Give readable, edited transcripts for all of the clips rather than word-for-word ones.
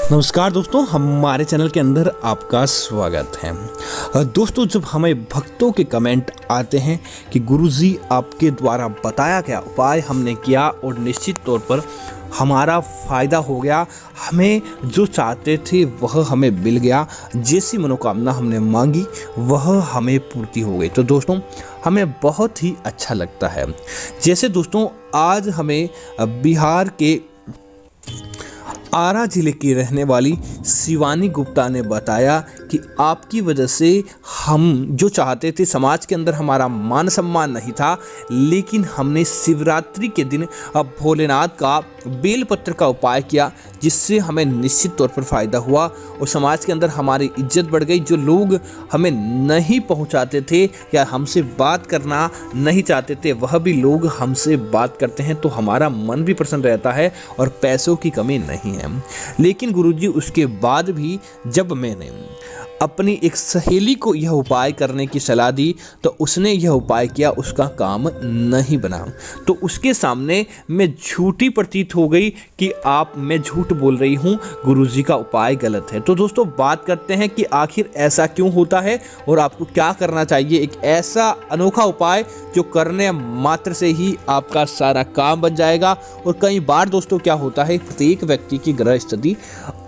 नमस्कार दोस्तों, हमारे चैनल के अंदर आपका स्वागत है। दोस्तों, जब हमें भक्तों के कमेंट आते हैं कि गुरुजी आपके द्वारा बताया गया उपाय हमने किया और निश्चित तौर पर हमारा फ़ायदा हो गया, हमें जो चाहते थे वह हमें मिल गया, जैसी मनोकामना हमने मांगी वह हमें पूर्ति हो गई, तो दोस्तों हमें बहुत ही अच्छा लगता है। जैसे दोस्तों आज हमें बिहार के आरा जिले की रहने वाली शिवानी गुप्ता ने बताया कि आपकी वजह से हम जो चाहते थे, समाज के अंदर हमारा मान सम्मान नहीं था, लेकिन हमने शिवरात्रि के दिन अब भोलेनाथ का बेलपत्र का उपाय किया, जिससे हमें निश्चित तौर पर फ़ायदा हुआ और समाज के अंदर हमारी इज्जत बढ़ गई। जो लोग हमें नहीं पहुंचाते थे या हमसे बात करना नहीं चाहते थे, वह भी लोग हमसे बात करते हैं, तो हमारा मन भी प्रसन्न रहता है और पैसों की कमी नहीं है। लेकिन गुरुजी उसके बाद भी जब मैंने अपनी एक सहेली को यह उपाय करने की सलाह दी तो उसने यह उपाय किया, उसका काम नहीं बना, तो उसके सामने मैं झूठी प्रतीत हो गई कि मैं झूठ बोल रही हूँ, गुरुजी का उपाय गलत है। तो दोस्तों बात करते हैं कि आखिर ऐसा क्यों होता है और आपको क्या करना चाहिए। एक ऐसा अनोखा उपाय जो करने मात्र से ही आपका सारा काम बन जाएगा। और कई बार दोस्तों क्या होता है, प्रत्येक व्यक्ति की ग्रह स्थिति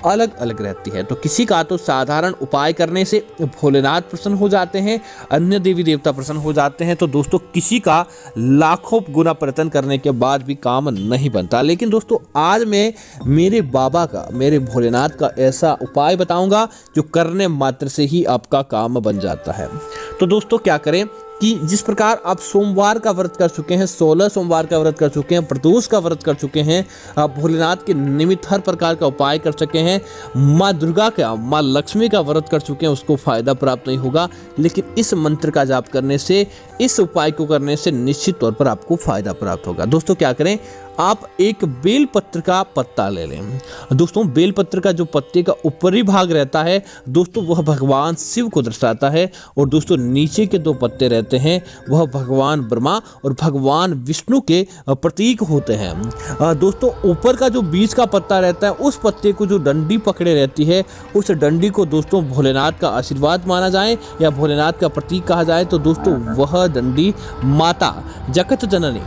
अलग अलग रहती है, तो किसी का तो साधारण उपाय करने से भोलेनाथ प्रसन्न हो जाते हैं, अन्य देवी देवता प्रसन्न हो जाते हैं, तो दोस्तों किसी का लाखों गुना प्रयत्न करने के बाद भी काम नहीं बनता। लेकिन दोस्तों आज मैं मेरे बाबा का, मेरे भोलेनाथ का ऐसा उपाय बताऊंगा जो करने मात्र से ही आपका काम बन जाता है। तो दोस्तों क्या करें कि जिस प्रकार आप सोमवार का व्रत कर चुके हैं, 16 सोमवार का व्रत कर चुके हैं, प्रदोष का व्रत कर चुके हैं, आप भोलेनाथ के निमित्त हर प्रकार का उपाय कर सके हैं, माँ दुर्गा का, माँ लक्ष्मी का व्रत कर चुके हैं, उसको फायदा प्राप्त नहीं होगा। लेकिन इस मंत्र का जाप करने से, इस उपाय को करने से निश्चित तौर पर आपको फायदा प्राप्त होगा। दोस्तों क्या करें, आप एक बेलपत्र का पत्ता ले लें। दोस्तों बेलपत्र का जो पत्ते का ऊपरी भाग रहता है दोस्तों, वह भगवान शिव को दर्शाता है, और दोस्तों नीचे के दो पत्ते रहते हैं वह भगवान ब्रह्मा और भगवान विष्णु के प्रतीक होते हैं। दोस्तों ऊपर का जो बीच का पत्ता रहता है, उस पत्ते को जो डंडी पकड़े रहती है, उस डंडी को दोस्तों भोलेनाथ का आशीर्वाद माना जाए या भोलेनाथ का प्रतीक कहा जाए, तो दोस्तों वह डंडी माता जगत जननी,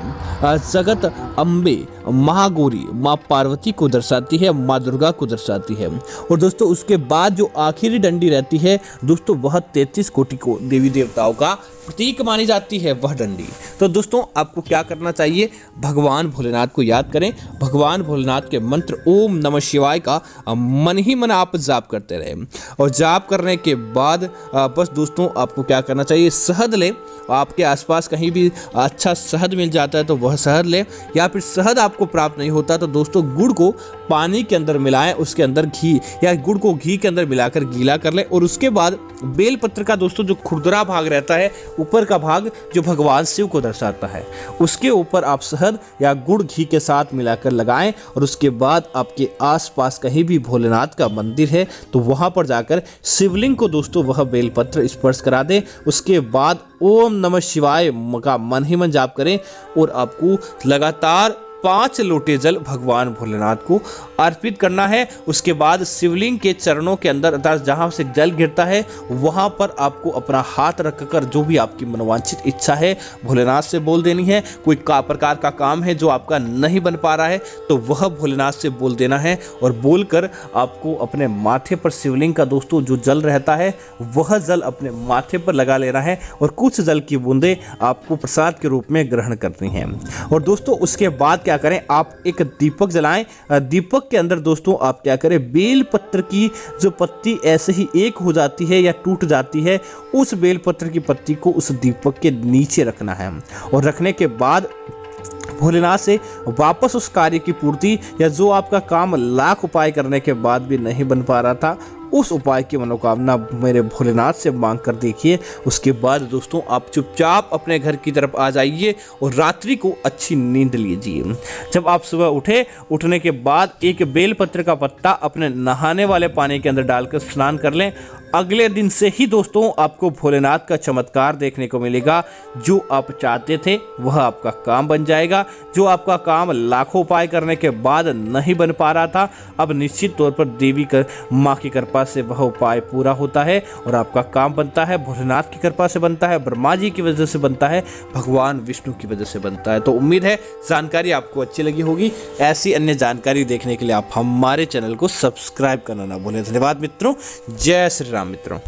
जगत अम्बे, महागौरी, माँ पार्वती को दर्शाती है, माँ दुर्गा को दर्शाती है। और दोस्तों उसके बाद जो आखिरी डंडी रहती है दोस्तों, वह 33 कोटि को देवी देवताओं का प्रतीक मानी जाती है वह डंडी। तो दोस्तों आपको क्या करना चाहिए, भगवान भोलेनाथ को याद करें, भगवान भोलेनाथ के मंत्र ओम नमः शिवाय का मन ही मन आप जाप करते रहें। और जाप करने के बाद बस दोस्तों आपको क्या करना चाहिए, शहद लें, आपके आसपास कहीं भी अच्छा शहद मिल जाता है तो वह शहद लें, या फिर शहद आपको प्राप्त नहीं होता तो दोस्तों गुड़ को पानी के अंदर मिलाएं, उसके अंदर घी या गुड़ को घी के अंदर मिलाकर गीला कर लें। और उसके बाद बेलपत्र का दोस्तों जो खुरदरा भाग रहता है, ऊपर का भाग जो भगवान शिव को दर्शाता है, उसके ऊपर आप शहद या गुड़ घी के साथ मिलाकर लगाएं। और उसके बाद आपके आसपास कहीं भी भोलेनाथ का मंदिर है तो वहां पर जाकर शिवलिंग को दोस्तों वह बेलपत्र स्पर्श करा दें। उसके बाद ओम नमः शिवाय का मन ही मन जाप करें और आपको लगातार 5 लोटे जल भगवान भोलेनाथ को अर्पित करना है। उसके बाद शिवलिंग के चरणों के अंदर अर्थात जहाँ से जल गिरता है वहाँ पर आपको अपना हाथ रखकर जो भी आपकी मनोवांछित इच्छा है भोलेनाथ से बोल देनी है। कोई प्रकार का काम है जो आपका नहीं बन पा रहा है तो वह भोलेनाथ से बोल देना है, और बोलकर आपको अपने माथे पर शिवलिंग का दोस्तों जो जल रहता है वह जल अपने माथे पर लगा लेना है, और कुछ जल की बूंदें आपको प्रसाद के रूप में ग्रहण करनी है। और दोस्तों उसके बाद क्या करें, आप एक दीपक जलाएं। दीपक के अंदर दोस्तों आप क्या करें, बेलपत्र की जो पत्ती ऐसे ही एक हो जाती है या टूट जाती है, उस बेलपत्र की पत्ती को उस दीपक के नीचे रखना है। और रखने के बाद भोलेनाथ से वापस उस कार्य की पूर्ति या जो आपका काम लाख उपाय करने के बाद भी नहीं बन पा रहा था उस उपाय की मनोकामना मेरे भोलेनाथ से मांग कर देखिए। उसके बाद दोस्तों आप चुपचाप अपने घर की तरफ आ जाइए और रात्रि को अच्छी नींद लीजिए। जब आप सुबह उठने के बाद एक बेलपत्र का पत्ता अपने नहाने वाले पानी के अंदर डालकर स्नान कर लें। अगले दिन से ही दोस्तों आपको भोलेनाथ का चमत्कार देखने को मिलेगा। जो आप चाहते थे वह आपका काम बन जाएगा। जो आपका काम लाखों उपाय करने के बाद नहीं बन पा रहा था, अब निश्चित तौर पर देवी माँ की कृपा से वह उपाय पूरा होता है और आपका काम बनता है। भोलेनाथ की कृपा से बनता है, ब्रह्मा जी की वजह से बनता है, भगवान विष्णु की वजह से बनता है। तो उम्मीद है जानकारी आपको अच्छी लगी होगी। ऐसी अन्य जानकारी देखने के लिए आप हमारे चैनल को सब्सक्राइब करना ना भूलें। धन्यवाद मित्रों। जय श्री राम मित्रों।